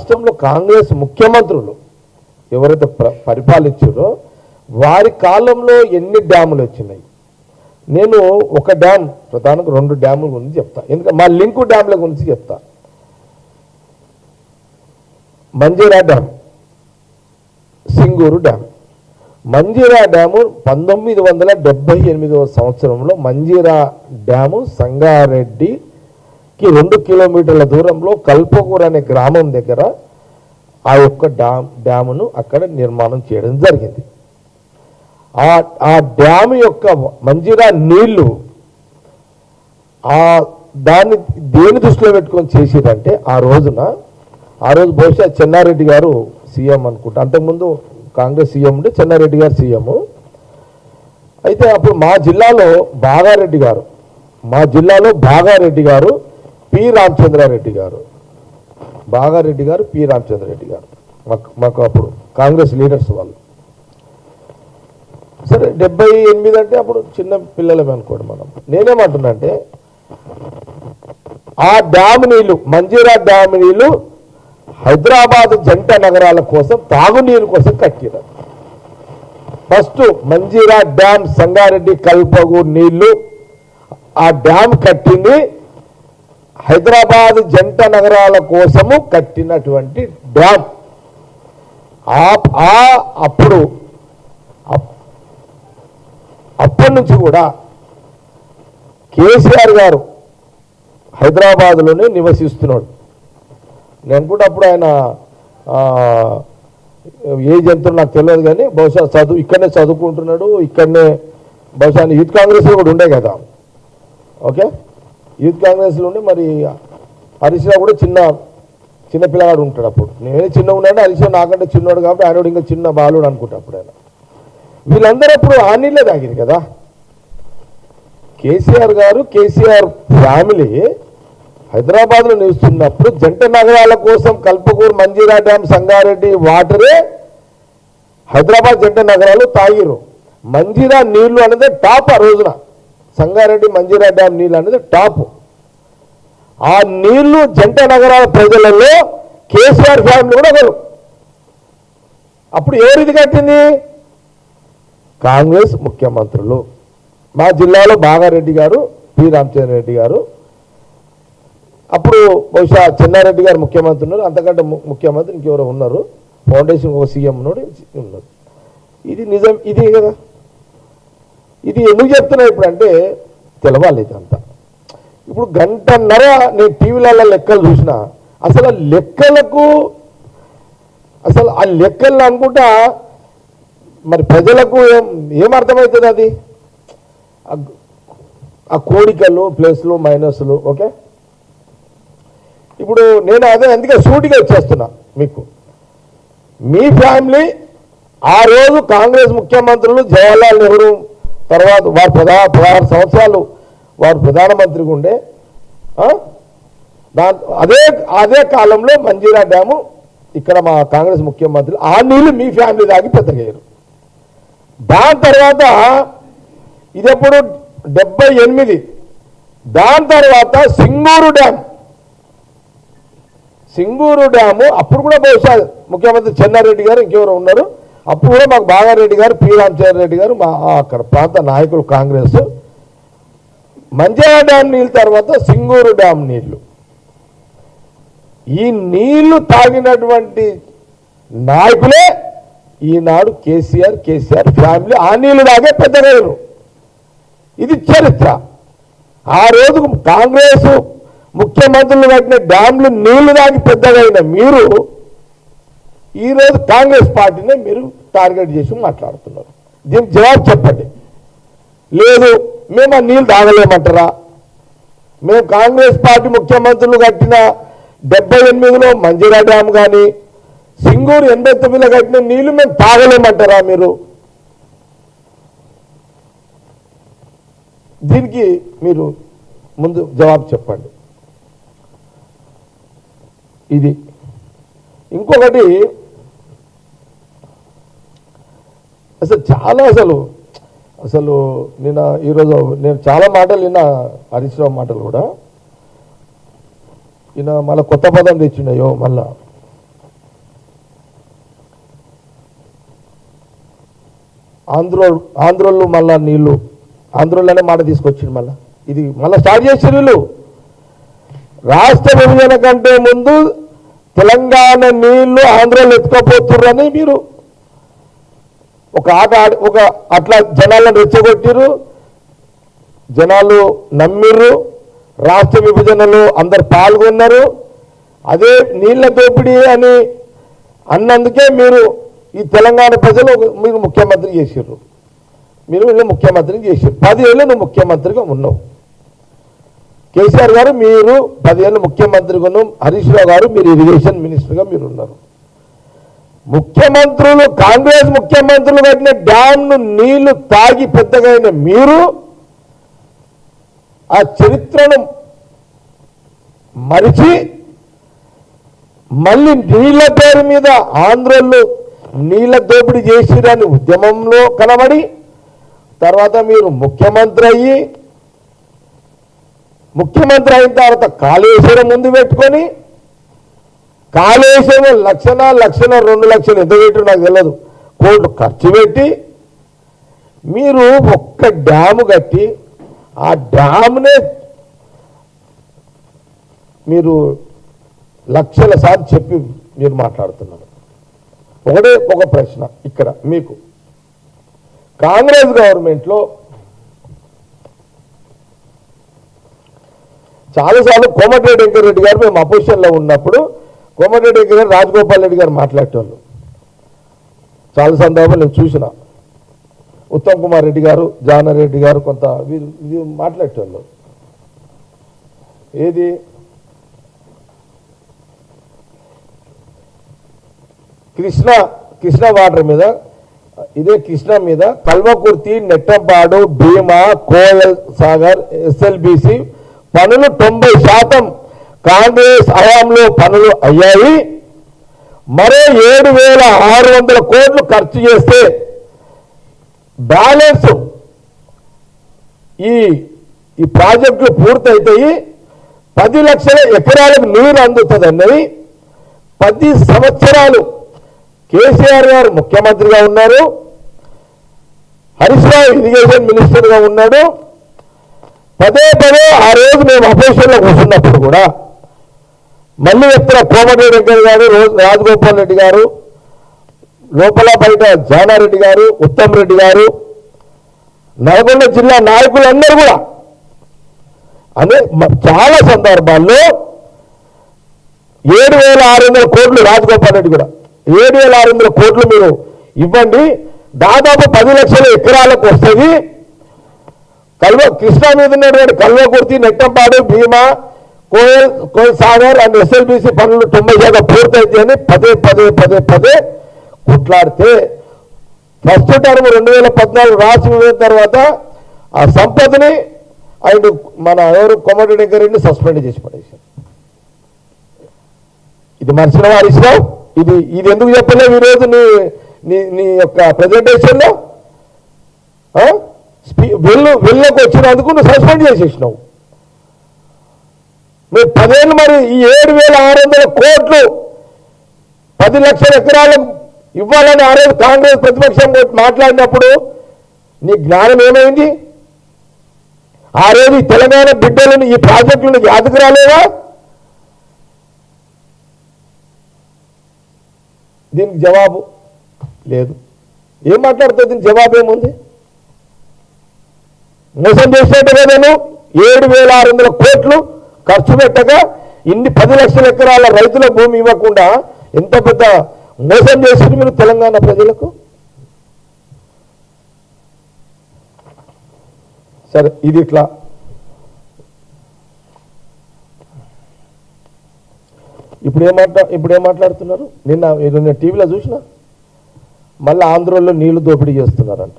రాష్ట్రంలో కాంగ్రెస్ ముఖ్యమంత్రులు ఎవరైతే పరిపాలించారో వారి కాలంలో ఎన్ని డ్యాములు వచ్చినాయి? నేను ఒక డ్యామ్ ప్రధానంగా 2 డ్యాముల గురించి చెప్తా, ఎందుకంటే మా లింకు డ్యాముల గురించి చెప్తా. Manjira dam, Singur dam. Manjira dam 1978వ సంవత్సరంలో మంజీరా డ్యాము సంగారెడ్డికి 2 కిలోమీటర్ల దూరంలో కల్పకూర అనే గ్రామం దగ్గర ఆ యొక్క డ్యామును అక్కడ నిర్మాణం చేయడం జరిగింది. ఆ డ్యాము యొక్క మంజీరా నీళ్లు దాన్ని దేని దృష్టిలో పెట్టుకొని చేసిరంటే ఆ రోజు బహుశా చెన్నారెడ్డి గారు సీఎం అనుకుంటా, అంతకుముందు కాంగ్రెస్ సీఎం ఉంటే చెన్నారెడ్డి గారు సీఎం. అయితే అప్పుడు మా జిల్లాలో బాగారెడ్డి గారు పి రామచంద్రారెడ్డి గారు మాకు అప్పుడు కాంగ్రెస్ లీడర్స్ వాళ్ళు. సరే 78 అంటే అప్పుడు చిన్న పిల్లలమే అనుకోండి మనం. నేనేమంటున్నా అంటే ఆ డ్యామ్ నీళ్లు, మంజీరా డ్యామ్ నీళ్లు హైదరాబాద్ జంట నగరాల కోసం తాగునీరు కోసం కట్టారు. ఫస్ట్ మంజీరా డ్యామ్ సంగారెడ్డి కల్పగూరు నీళ్లు ఆ డ్యామ్ కట్టింది హైదరాబాద్ జంట నగరాల కోసము కట్టినటువంటి డ్యామ్. అప్పటి నుంచి కూడా కేసీఆర్ గారు హైదరాబాద్లోనే నివసిస్తున్నాడు. నేను కూడా అప్పుడు ఆయన ఏ జంతువు నాకు తెలియదు, కానీ బహుశా ఇక్కడనే చదువుకుంటున్నాడు, ఇక్కడనే బహుశా యూత్ కాంగ్రెస్లో కూడా ఉండే కదా. ఓకే, యూత్ కాంగ్రెస్లో ఉండి మరి హరీష్ రావు కూడా చిన్న పిల్లగాడు ఉంటాడు. అప్పుడు నేనే చిన్న ఉన్నాడు, హరీష్ రావు నాకంటే చిన్నవాడు కాబట్టి ఆయన ఇంకా చిన్న బాలుడు అనుకుంటా. అప్పుడు ఆయన వీళ్ళందరూ అప్పుడు ఆ నీళ్ళే తాగింది కదా. కేసీఆర్ గారు, కేసీఆర్ ఫ్యామిలీ హైదరాబాద్లో నివసిస్తున్నప్పుడు జంట నగరాల కోసం కల్పకూరు, మంజీరా డ్యామ్, సంగారెడ్డి వాటరే హైదరాబాద్ జంట నగరాలు తాగిరు. మంజీరా నీళ్లు అనేది టాప్. ఆ రోజున సంగారెడ్డి మంజీరా డ్యామ్ నీళ్ళు అనేది టాప్. ఆ నీళ్లు జంట నగరాల ప్రజలలో కేసీఆర్ ఫ్యామిలీ కూడా ఒకరు. అప్పుడు ఎవరిది కట్టింది? కాంగ్రెస్ ముఖ్యమంత్రులు. మా జిల్లాలో బాగారెడ్డి గారు, పి రామచంద్ర రెడ్డి గారు, అప్పుడు బహుశా చెన్నారెడ్డి గారు ముఖ్యమంత్రి ఉన్నారు, అంతకంటే ముఖ్యమంత్రి ఇంకెవరో ఉన్నారు, ఫౌండేషన్ ఒక సీఎం ఉన్నారు. ఇది నిజం, ఇది కదా. ఇది ఎందుకు చెప్తున్నా ఇప్పుడు అంటే తెలవాలి ఇదంతా. ఇప్పుడు గంటన్నర నేను టీవీలలో లెక్కలు చూసిన, అసలు ఆ లెక్కలు అనుకుంటా మరి ప్రజలకు ఏమర్థమవుతుంది? అది ఆ కోడికలు ప్లస్లు మైనస్లు. ఓకే, ఇప్పుడు నేను అందుకే సూటిగా వచ్చేస్తున్నా మీకు. మీ ఫ్యామిలీ ఆ రోజు కాంగ్రెస్ ముఖ్యమంత్రులు జవహర్లాల్ నెహ్రూ తర్వాత వారు 16 సంవత్సరాలు వారు ప్రధానమంత్రిగా ఉండే. అదే కాలంలో మంజీరా డ్యాము ఇక్కడ మా కాంగ్రెస్ ముఖ్యమంత్రి ఆ నీళ్లు మీ ఫ్యామిలీ దాగి పెద్దగయ్యారు. దాని తర్వాత ఇదెప్పుడు 78. దాని తర్వాత సింగూరు డ్యాము అప్పుడు కూడా బహుశా ముఖ్యమంత్రి చెన్నారెడ్డి గారు ఇంకెవరో ఉన్నారు. అప్పుడు కూడా మాకు బాగారెడ్డి గారు, పి రామచంద్ర రెడ్డి గారు, మా అక్కడ ప్రాంత నాయకులు కాంగ్రెస్. మంజీరా డ్యామ్ నీళ్ళు తర్వాత సింగూరు డ్యామ్ నీళ్లు, ఈ నీళ్లు తాగినటువంటి నాయకులే ఈనాడు కేసీఆర్ ఫ్యామిలీ. ఆ నీళ్లు తాగే పెద్దగయ్యారు. ఇది చరిత్ర. ఆ రోజు కాంగ్రెస్ ముఖ్యమంత్రులు కట్టిన డ్యామ్లు నీళ్లు తాగి పెద్దగైన మీరు ఈరోజు కాంగ్రెస్ పార్టీనే మీరు టార్గెట్ చేసి మాట్లాడుతున్నారు. దీనికి జవాబు చెప్పండి. లేదు మేము ఆ నీళ్ళు తాగలేమంటారా? మేము కాంగ్రెస్ పార్టీ ముఖ్యమంత్రులు కట్టిన 78లో మంజీరా డ్యామ్ కానీ సింగూరు 89లో కట్టిన నీళ్లు మేము తాగలేమంటారా? మీరు దీనికి మీరు ముందు జవాబు చెప్పండి. ఇది ఇంకొకటి అసలు ఈరోజు నేను చాలా మాటలు విన్నా, హరీష్ రావు మాటలు కూడా. ఈయన మళ్ళీ కొత్త పదం తెచ్చినాయో మళ్ళా ఆంధ్రోళ్ళు మళ్ళా నీళ్లు ఆంధ్రోళ్ళనే మాట తీసుకొచ్చింది. మళ్ళీ ఇది మళ్ళీ స్టార్ట్ చేసిన వీళ్ళు. రాష్ట్ర విభజన కంటే ముందు తెలంగాణ నీళ్లు ఆంధ్రోళ్ళు ఎత్తుకపోతుర్రని మీరు ఒక ఆట ఒక అట్లా జనాలను రెచ్చగొట్టిరు. జనాలు నమ్మిర్రు. రాష్ట్ర విభజనలో అందరు పాల్గొన్నారు. అదే నీళ్ల దోపిడీ అని అన్నందుకే మీరు ఈ తెలంగాణ ప్రజలు మీరు ముఖ్యమంత్రి చేసిర్రు. మీరు వీళ్ళు ముఖ్యమంత్రిని చేసిర్రు. 10 ఏళ్ళు నువ్వు ముఖ్యమంత్రిగా ఉన్నావు. కేసీఆర్ గారు మీరు 10 ఏళ్ళు ముఖ్యమంత్రిగా ఉన్నాం. హరీష్ రావు గారు మీరు ఇరిగేషన్ మినిస్టర్గా మీరు ఉన్నారు. ముఖ్యమంత్రులు కాంగ్రెస్ ముఖ్యమంత్రులు కట్టిన డ్యాంను నీళ్లు తాగి పెద్దగా అయిన మీరు ఆ చరిత్రను మరిచి మళ్ళీ నీళ్ల పేరు మీద ఆంధ్రోళ్ళు నీళ్ల దోపిడీ చేసిరని ఉద్యమంలో కనబడి తర్వాత మీరు ముఖ్యమంత్రి అయిన తర్వాత కాళేశ్వరం ముందు పెట్టుకొని కాళేశ్వరం లక్షణ 2 లక్షలు ఎంత పెట్టు నాకు తెలియదు కోట్లు ఖర్చు పెట్టి మీరు ఒక్క డ్యాము కట్టి ఆ డ్యామ్నే మీరు లక్షల సార్లు చెప్పి మీరు మాట్లాడుతున్నారు. ఒకటే ఒక ప్రశ్న ఇక్కడ మీకు కాంగ్రెస్ గవర్నమెంట్లో చాలాసార్లు కోమటిరెడ్డి వెంకటరెడ్డి గారు మేము అపోజిషన్లో ఉన్నప్పుడు కోమటిరెడ్డి వెంకట గారు రాజగోపాల్ రెడ్డి గారు మాట్లాడేవాళ్ళు చాలా సందర్భాలు నేను చూసిన. ఉత్తమ్ కుమార్ రెడ్డి గారు జానారెడ్డి గారు కొంత ఇది మాట్లాడేవాళ్ళు. ఏది కృష్ణ వాటర్ మీద ఇదే కృష్ణ మీద కల్వకుర్తి, నెట్టంపాడు, భీమా, కోయల్ సాగర్, ఎస్ఎల్బిసి పనులు 90% కాంగ్రెస్ హయాంలో పనులు అయ్యాయి. మరో 7,600 కోట్లు ఖర్చు చేస్తే బ్యాలెన్స్ ఈ ప్రాజెక్టులు పూర్తయితాయి. 10 లక్షల ఎకరాలకు నీరు అందుతుందన్నది 10 సంవత్సరాలు కేసీఆర్ గారు ముఖ్యమంత్రిగా ఉన్నారు. హరీష్ రావు ఇరిగేషన్ మినిస్టర్గా ఉన్నాడు. పదే ఆ రోజు మేము అపోజిషన్లో కూర్చున్నప్పుడు కూడా మళ్ళీ చెప్తున్న కోమటిరెడ్డి వెంకయ్య గారు, రాజగోపాల్ రెడ్డి గారు, లోపల బయట జానారెడ్డి గారు, ఉత్తమ్ రెడ్డి గారు, నల్గొండ జిల్లా నాయకులందరూ కూడా అనే చాలా సందర్భాల్లో 7,600 కోట్లు రాజగోపాల్ రెడ్డి కూడా 7,600 కోట్లు మీరు ఇవ్వండి, దాదాపు 10 లక్షల ఎకరాలకు వస్తుంది. కృష్ణా మీద ఉన్నటువంటి కల్వకుర్తి, నెట్టంపాడు, భీమా, కోయల్ సాగర్ అండ్ ఎస్ఎల్బిసి పనులు 90% పూర్తయితే అని పదే కొట్లాడితే ఫస్ట్ టర్మ్ 2014 రాష్ట్ర విభజన తర్వాత ఆ సంపదని ఆయన మన ఎవరు కోమటిరెడ్డి వెంకరెడ్డిని సస్పెండ్ చేసి పడేశారు. ఇది మర్చిన హరీష్ రావు ఇది ఎందుకు చెప్పలేవు ఈరోజు నీ యొక్క ప్రెజెంటేషన్లో? వెళ్ళకు వచ్చినందుకు నువ్వు సస్పెండ్ చేసేసినావు. మీరు 10 ఏళ్ళు మరి ఈ 7,600 కోట్లు 10 లక్షల ఎకరాలకు ఇవ్వాలని ఆ రోజు కాంగ్రెస్ ప్రతిపక్షం మాట్లాడినప్పుడు నీ జ్ఞానం ఏమైంది? ఆ రోజు ఈ తెలంగాణ బిడ్డలను ఈ ప్రాజెక్టులను యాదకు రాలేదా? దీనికి జవాబు లేదు. ఏం మాట్లాడుతుంది? దీనికి జవాబు ఏముంది? మోసం చేసినట్టు కదను 7,600 కోట్లు ఖర్చు పెట్టగా ఇన్ని 10 లక్షల ఎకరాల రైతుల భూమి ఇవ్వకుండా ఎంత పెద్ద మోసం చేసింది మీరు తెలంగాణ ప్రజలకు. సరే, ఇది ఇట్లా ఇప్పుడు ఏం మాట్లాడుతున్నారు? నిన్న టీవీలో చూసిన మళ్ళీ ఆంధ్రలో నీళ్లు దోపిడీ చేస్తున్నారంట.